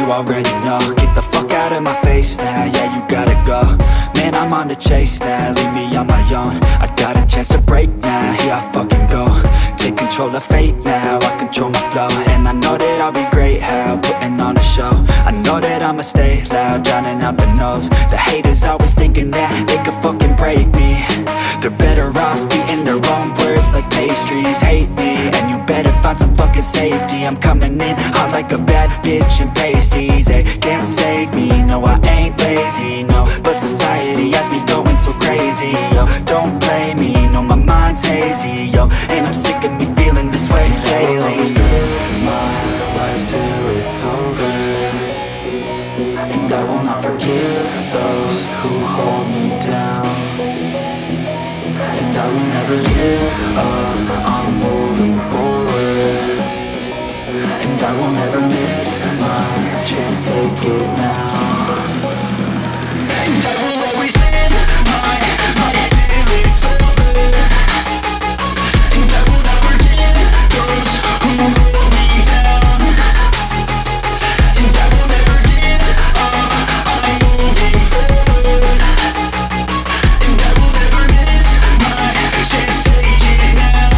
you already know. Get the fuck out of my face now, yeah, you gotta go. Man, I'm on the chase now, leave me on my own. I got a chance to break now, here I fucking go. Take control of fate now, I control my flow. And I know that I'll be great, how putting on a show. I know that I'ma stay loud, drowning out the noise. The haters always thinking that they could fucking break me. They're better off eating their own words like pastries. Hate me, and you better find some fucking safety. I'm coming in hot like a bad bitch in pasties. They can't save me, no I ain't lazy, no. But society has me going so crazy, yo. Don't play me, no my mind's hazy, yo. And I'm sick of me feeling this way daily. I'll always live my life till it's over, and I will not forgive those who hold me down. And I will never give up, I'm moving forward. And I will never miss my chance, take it now. And I will always live my life till it's over, and I will not forgive those who hold me down. And I will never give up, I'm moving forward. And I will never miss my chance, take it now.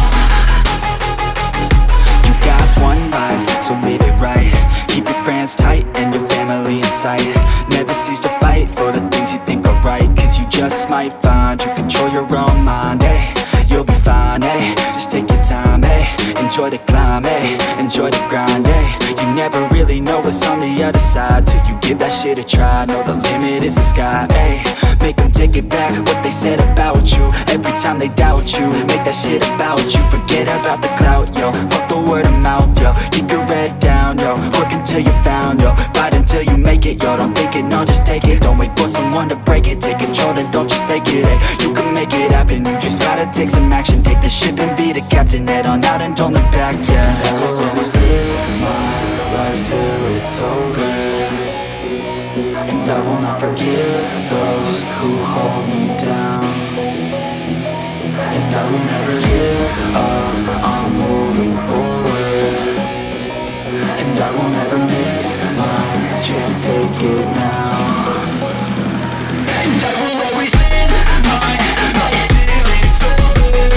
You got one life, so live it right. Keep your friends tight and your family in sight. Never cease to fight for the things you think are right, cause you just might find you control your own mind, eh? You'll be fine, eh? Just take your time, eh? Enjoy the climb, eh? Enjoy the grind, eh? You never really know what's on the other side till you give that shit a try. Know the limit is the sky, eh? Make them take it back, what they said about you. Every time they doubt you, make that shit about you. Forget about the clout, yo. Fuck the word of mouth, yo. Keep your head down, yo. Work until you're found, yo. Fight until you make it, yo. Don't think it, no, just take it. Don't wait for someone to break it. Take control, then don't just take it, eh? You can make it happen, you just gotta take some action. Take the ship and be the captain. Head on out and don't look back, yeah. I will always live my life till it's over, and I will not forgive those who hold me down. And I will never give up, I'm moving forward. And I will never miss my chance, take it now. And I will always live my life till it's over,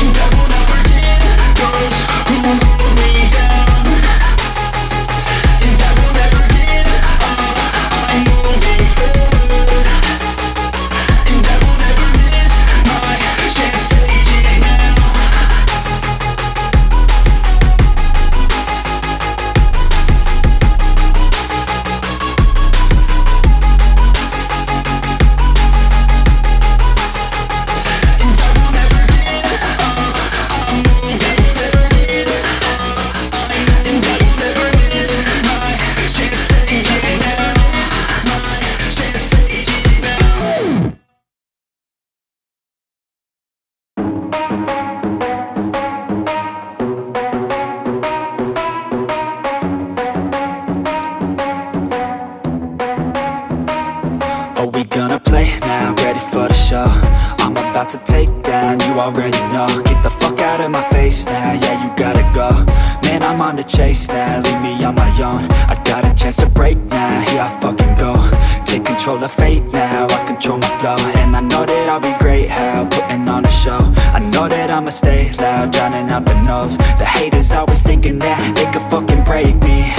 and I will not forgive those who hold me down. And I will never give up, I'm moving forward. And I will never miss my chance, take it now. Are we gonna play now? Ready for the show? I'm about to take down, you already know. Get the fuck out of my face now, yeah, you gotta go. Man, I'm on the chase now, leave me on my own. I got a chance to break now, here I fucking go. Take control of fate now, I control my flow. And I know that I'll be great, how putting on a show. I know that I'ma stay loud, drowning out the noise. The haters always thinking that they could fucking break me.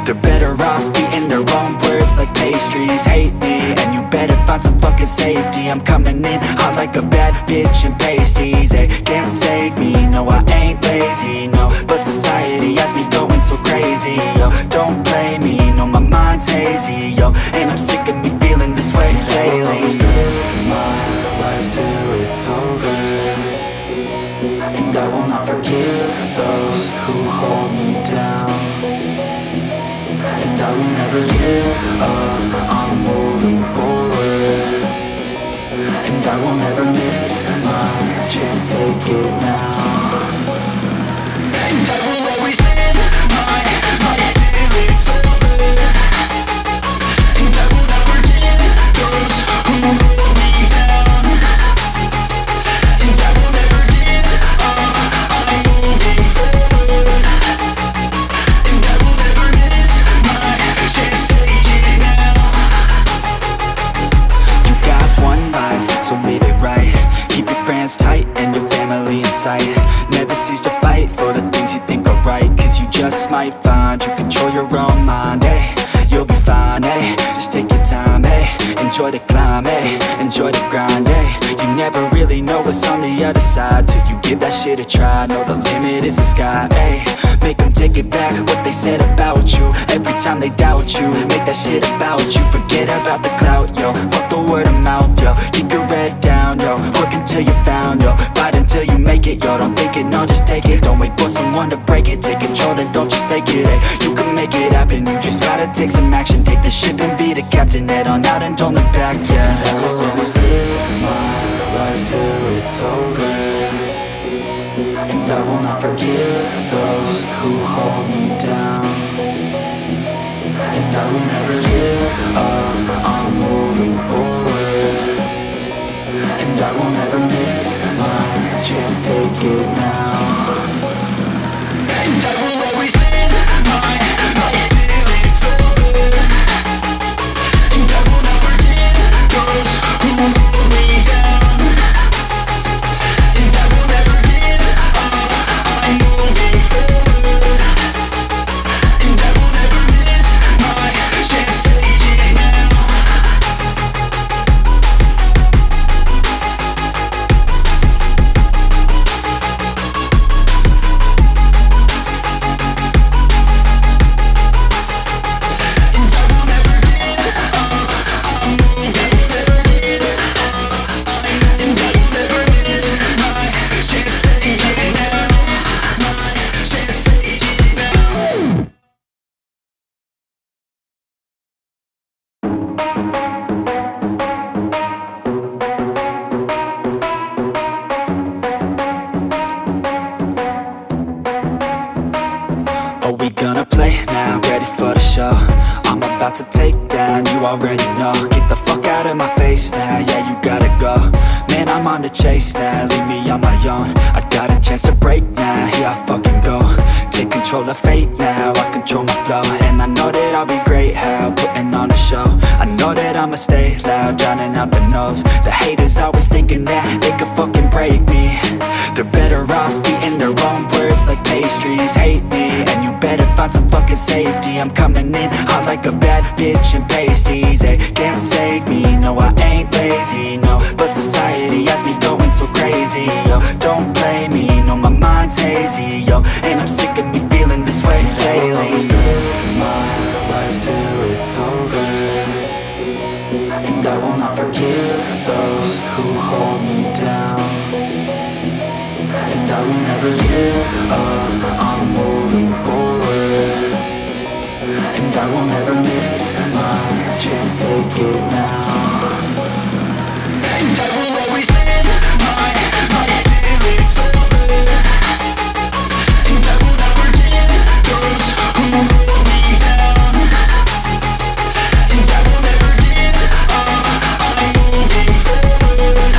They're better off eating their own words like pastries. Hate me, and you better find some fucking safety. I'm coming in hot like a bad bitch in pasties. They can't save me, no I ain't lazy, no. But society has me going so crazy, yo. Don't play me, no my mind's hazy, yo. And I'm sick of me feeling this way daily. I'll always live my life till it's over, and I will not forgive those who hold me down. And I will never give up, I'm moving forward. And I will never miss my chance, take it now. And I will always live my life till it's over, and I will not forgive those who hold me down. And I will never give up, I'm moving forward. And I will never miss sight. Never cease to fight for the things you think are right, cause you just might find you control your own mind, hey. You'll be fine, hey. Just take your time, hey. Enjoy the climb, hey. Enjoy the grind, hey. You never really know what's on the other side till you give that shit a try. Know the limit is the sky, hey. Make them take it back, what they said about you. Every time they doubt you, make that shit about you. Forget about the clout, yo. Fuck the word of mouth, yo. Keep your head down, yo. Work until you're found, yo. Fight until you make it, yo. Don't think it, no, just take it. Don't wait for someone to break it. Take control, then don't just take it, hey. You can make it happen, you just gotta take some action. Take the ship and be the captain. Head on out and don't look back, yeah. I will always live my life till it's over, and I will not forgive those who hold me down. And I will never give up, I'm moving forward. And I will never miss my chance, take it now. And I will always live my life till it's over, and I will not forgive those who hold me down. And I will never give up, I'm moving forward. And I will never miss my chance, take it now. Are we gonna play now? Ready for the show? I'm about to take down, you already know. Get the fuck out of my face now, yeah, you gotta go. Man, I'm on the chase now, leave me on my own. I got a chance to break now, here I fucking go. Take control of fate now, I control my flow. And I know that I'll be great, how putting on a show. I know that I'ma stay loud, drowning out the noise. The haters always thinking that they could fucking break me. They're better off eating their own words like pastries. Hate me, and you better find some fucking safety. I'm coming in hot like a bad bitch in pasties. They can't save me, no I ain't lazy, no. But society has me going so crazy, yo. Don't play me, no my mind's hazy, yo. And I'm sick of me feeling this way daily. I will always live my life till it's over, and I will not forgive those who hold me down. And I will never give up, I'm moving forward. And I will never miss my chance, take it now. And I will always live my life till it's over, and I will not forgive those who hold me down. And I will never give up, I'm moving forward.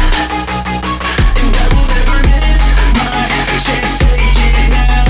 And I will never miss my chance, take it now.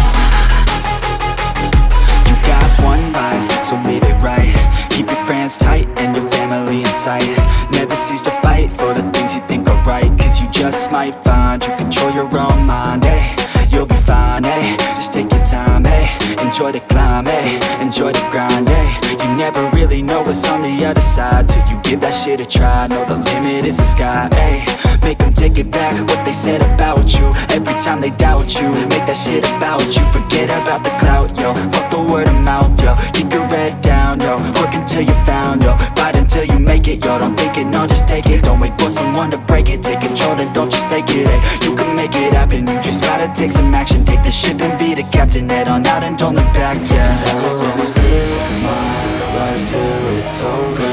You got one life, so live it right. Keep your friends tight and your family in sight. Never cease to fight for the things you think are right, cause you just might find you control your own mind, hey. You'll be fine, hey. Just take your time, hey. Enjoy the climb, hey. Enjoy the grind, hey. You never really know what's on the other side till you give that shit a try. Know the limit is the sky, hey. Make them take it back, what they said about you. Every time they doubt you, make that shit about you. Forget about the clout, yo. Fuck the word of mouth, yo. Keep your head down, yo. Work until you're found, yo. Fight until you make it, yo. Don't think it, no, just take it. Don't wait for someone to break it. Take control, then don't just take it, hey. You can make it happen, you just gotta take some action. Take the ship and be the captain. Head on out and don't look back, yeah. I will always live my life till it's over,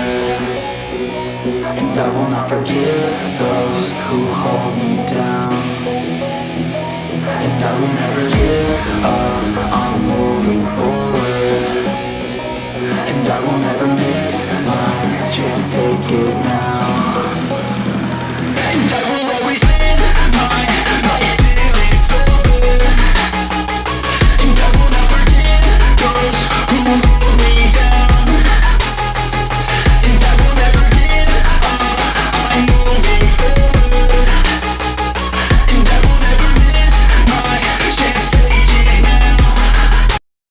and I will not forgive those who hold me down. And I will never give up, I'm moving forward. And I will never miss my chance, take it now.